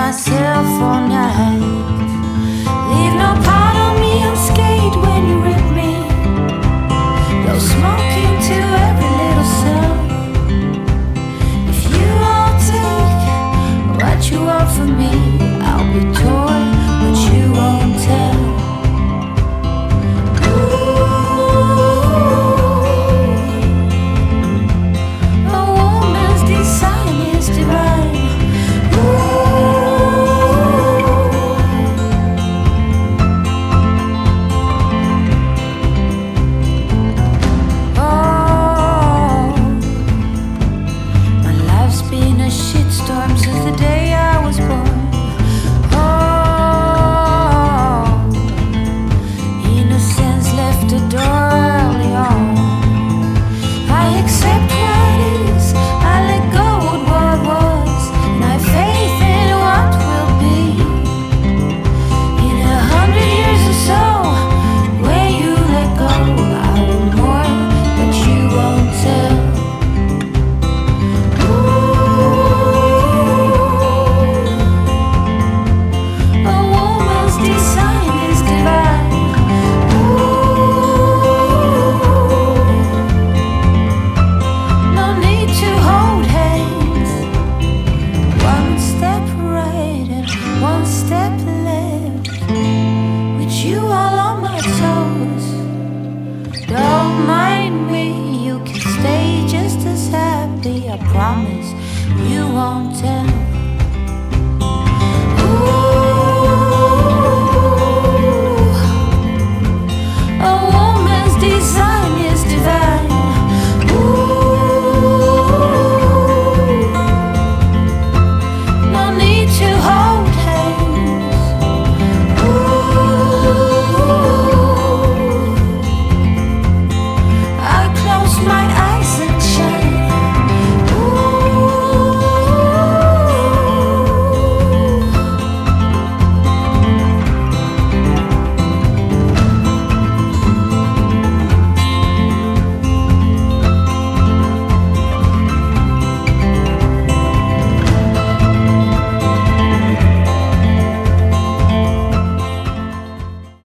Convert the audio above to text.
myself all night. Leave no part of me unscathed when you rip me. Blow smoke into every little cell. If you won't take what you want from me, I'll be torn, but you won't tell. A woman's design is divine. Been a shitstorm since the day I was born. Oh, innocence left the door early on. I accept what is, I let go of what was, and I have faith in what will be. In 100 years or so, when you let go, I will mourn, but you won't tell. You all on my toes. Don't mind me, you can stay just as happy. I promise you won't tell.